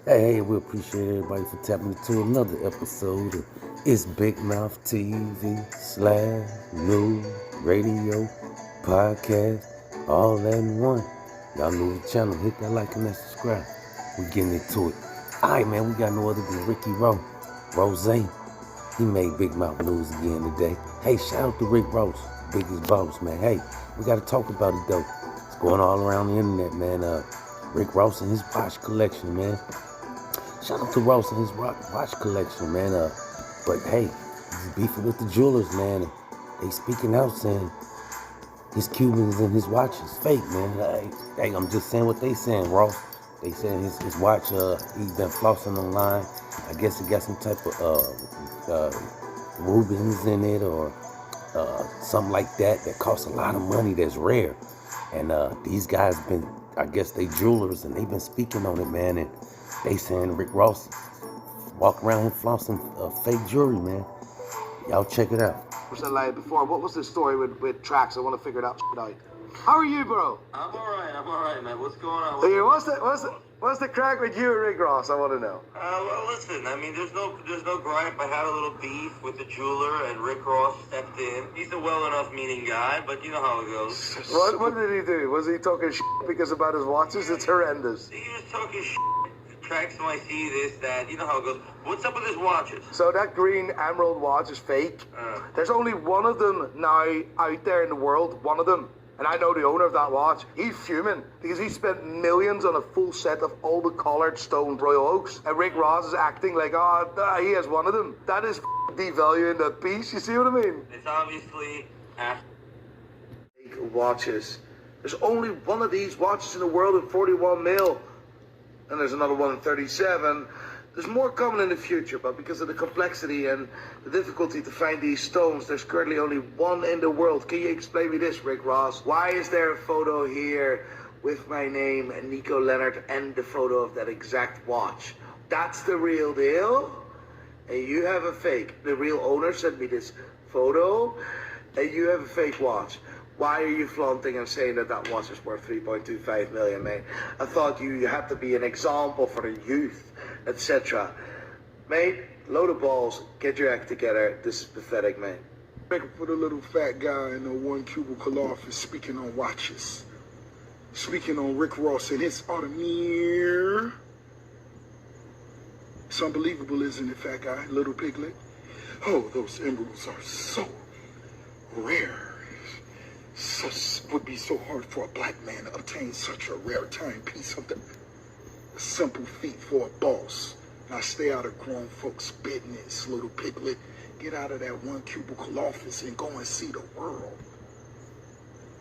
Hey, we appreciate everybody for tapping into another episode of It's Big Mouth TV / news, radio, podcast, all that in one. Y'all know the channel, hit that like and that subscribe. We getting into it. Alright, man, we got no other than Ricky Rose. He made Big Mouth news again today. Hey, shout out to Rick Ross, biggest boss, man. Hey, we got to talk about it though. It's going all around the internet, man. Rick Ross and his watch collection, man. Shout out to Ross and his watch collection, man. But hey, he's beefing with the jewelers, man. They speaking out saying his Cubans and his watch is fake, man. Hey, I'm just saying what they saying, Ross. They saying his watch, he's been flossing online. I guess he got some type of Rubens in it or something like that costs a lot of money that's rare. And these guys been, I guess they jewelers, and they've been speaking on it, man. And they saying Rick Ross walk around and flossing fake jewelry, man. Y'all check it out. Like before, what was the story with tracks? I want to figure that out. How are you, bro? I'm alright, man. What's going on? What's the crack with you and Rick Ross? I want to know. Well, listen. I mean, there's no gripe. I had a little beef with the jeweler, and Rick Ross stepped in. He's a well enough meaning guy, but you know how it goes. What did he do? Was he talking shit because about his watches? It's horrendous. He was talking shit. Tracks, so I see this, that. You know how it goes. What's up with his watches? So that green emerald watch is fake. There's only one of them now out there in the world. One of them. And I know the owner of that watch. He's fuming because he spent millions on a full set of all the collared stone Royal Oaks. And Rick Ross is acting like, he has one of them. That is devaluing the piece. You see what I mean? It's obviously watches. There's only one of these watches in the world at 41 mil. And there's another one in 37. There's more coming in the future, but because of the complexity and the difficulty to find these stones, there's currently only one in the world. Can you explain me this, Rick Ross? Why is there a photo here with my name and Nico Leonard and the photo of that exact watch? That's the real deal? And you have a fake. The real owner sent me this photo, and you have a fake watch. Why are you flaunting and saying that that watch is worth 3.25 million, man? I thought you had to be an example for the youth, etc. Mate, load of balls, get your act together. This is pathetic, man. For the little fat guy in the one cubicle office speaking on watches. Speaking on Rick Ross and his Audemars. It's unbelievable, isn't it, fat guy, little piglet? Oh, those emeralds are so rare. Would be so hard for a black man to obtain such a rare timepiece of the simple feat for a boss. Now stay out of grown folks' business, little piglet. Get out of that one cubicle office and go and see the world.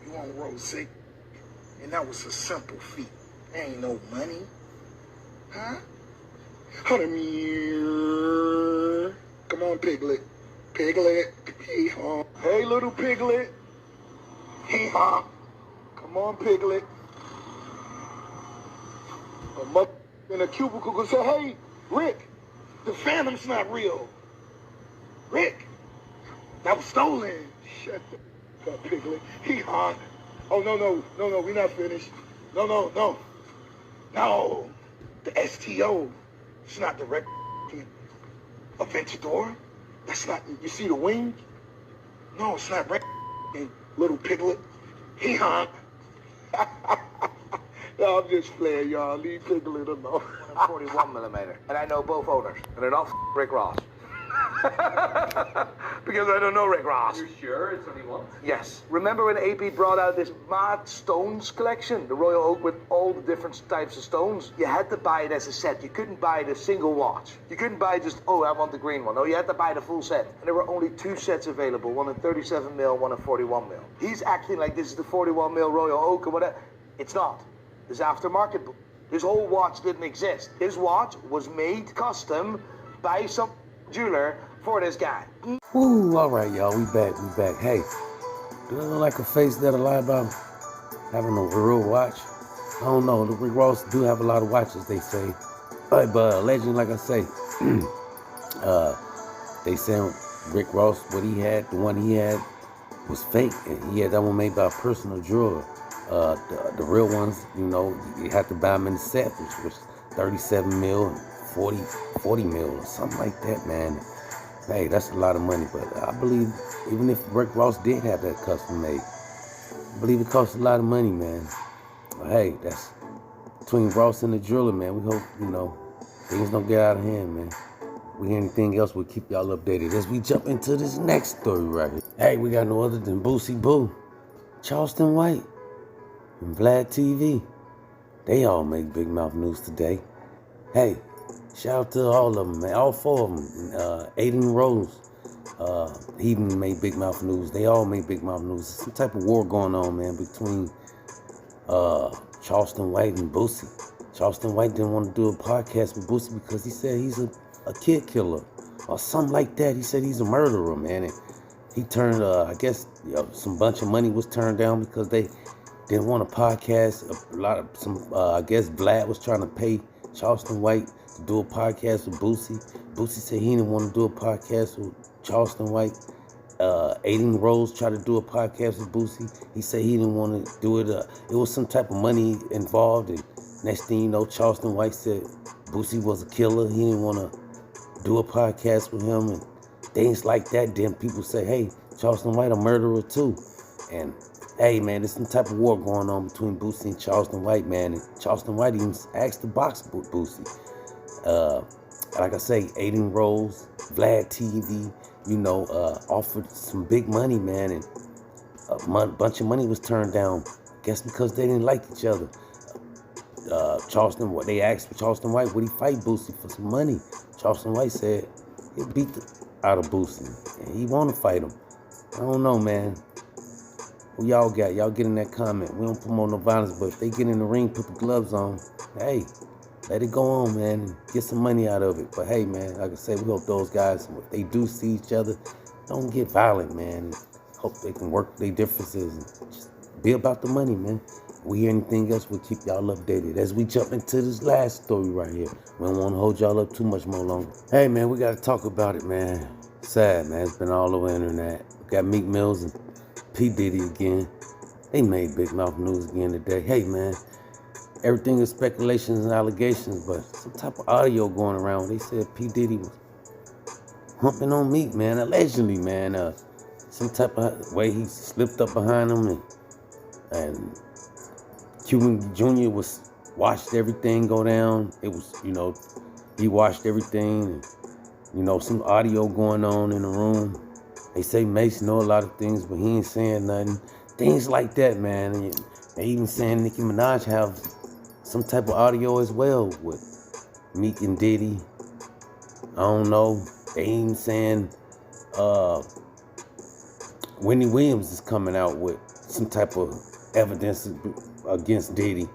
You on Rose? And that was a simple feat. There ain't no money. Huh? Audemars. Come on, piglet. Piglet. Hee-haw. Hey, little piglet. Hee-haw. Come on, piglet. A mother in a cubicle could say, hey, Rick, the Phantom's not real. Rick, that was stolen. Shut the up, piglet. Hee-haw. Oh, no, we're not finished. No. The STO. It's not the Aventador. That's not, you see the wing? No, it's not little piglet. Hee-haw. No, I'm just playing, y'all. Leave Piglet alone. 41 millimeter. And I know both owners. And they're not Rick Ross. Because I don't know Rick Ross. You sure it's only one? Yes. Remember when AP brought out this mad stones collection? The Royal Oak with all the different types of stones? You had to buy it as a set. You couldn't buy it a single watch. You couldn't buy just, I want the green one. No, you had to buy the full set. And there were only two sets available. One in 37 mil, one in 41 mil. He's acting like this is the 41 mil Royal Oak or whatever. It's not. This aftermarket. His whole watch didn't exist. His watch was made custom by some jeweler for this guy. Woo, all right, y'all, we back. Hey, do it look like a face that'll lie about having a real watch? I don't know. The Rick Ross do have a lot of watches, they say. But allegedly, like I say, they saying Rick Ross, what he had, the one he had, was fake. And he had that one made by a personal jeweler. The real ones, you know, you have to buy them in the set, which 37 mil and 40 mil or something like that, man. Hey, that's a lot of money, but I believe even if Rick Ross did have that custom made, I believe it costs a lot of money, man. But hey, that's between Ross and the Driller, man. We hope, things don't get out of hand, man. We hear anything else, we'll keep y'all updated as we jump into this next story right here. Hey, we got no other than Boosie Boo, Charleston White, and mouff.t.v. They all make big mouth news today. Hey, shout out to all of them, man. All four of them. Aiden Rose, he even made big mouth news. They all made big mouth news. There's some type of war going on, man, between Charleston White and Boosie. Charleston White didn't want to do a podcast with Boosie because he said he's a kid killer or something like that. He said he's a murderer, man. And he turned, I guess, some bunch of money was turned down because they didn't want a podcast. I guess Vlad was trying to pay Charleston White to do a podcast with Boosie. Boosie said he didn't want to do a podcast with Charleston White. Aiden Rose tried to do a podcast with Boosie. He said he didn't want to do it. It was some type of money involved. And next thing you know, Charleston White said Boosie was a killer. He didn't want to do a podcast with him and things like that. Then people say, hey, Charleston White a murderer too. And hey, man, there's some type of war going on between Boosie and Charleston White, man. And Charleston White even asked to box Boosie. Like I say, Aiden Rose, Vlad TV, offered some big money, man. And a bunch of money was turned down, I guess because they didn't like each other. They asked for Charleston White, would he fight Boosie for some money? Charleston White said he'll beat the out of Boosie, and he want to fight him. I don't know, man. Who y'all got? Y'all get in that comment. We don't promote no violence, but if they get in the ring, put the gloves on, hey, let it go on, man, and get some money out of it. But hey, man, like I said, we hope those guys, if they do see each other, don't get violent, man. And hope they can work their differences and just be about the money, man. We hear anything else, we'll keep y'all updated as we jump into this last story right here. We don't want to hold y'all up too much more longer. Hey, man, we got to talk about it, man. Sad, man. It's been all over the internet. We got Meek Mill and P. Diddy again. They made big mouth news again today. Hey, man, everything is speculations and allegations, but some type of audio going around. They said P. Diddy was humping on Meek, man, allegedly, man. Some type of way he slipped up behind him and Cuban Jr. watched everything go down. It was, he watched everything. And, some audio going on in the room. They say Mace know a lot of things, but he ain't saying nothing. Things like that, man. And they even saying Nicki Minaj have some type of audio as well with Meek and Diddy. I don't know. They even saying Wendy Williams is coming out with some type of evidence against Diddy.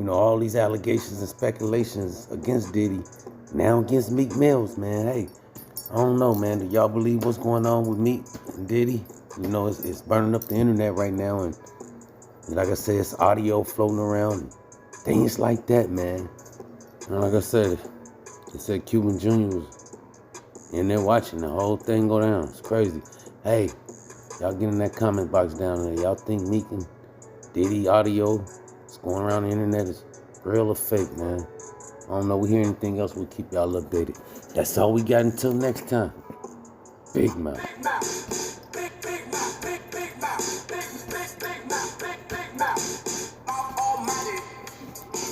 All these allegations and speculations against Diddy, now against Meek Mills, man. Hey, I don't know, man. Do y'all believe what's going on with Meek and Diddy? It's burning up the internet right now, and like I said, it's audio floating around, and things like that, man. And like I said, they said Cuban Jr. was in there watching the whole thing go down. It's crazy. Hey, y'all get in that comment box down there. Y'all think Meek and Diddy audio is going around the internet is real or fake, man? I don't know. We hear anything else, we'll keep y'all updated. That's all we got until next time. Big mouth.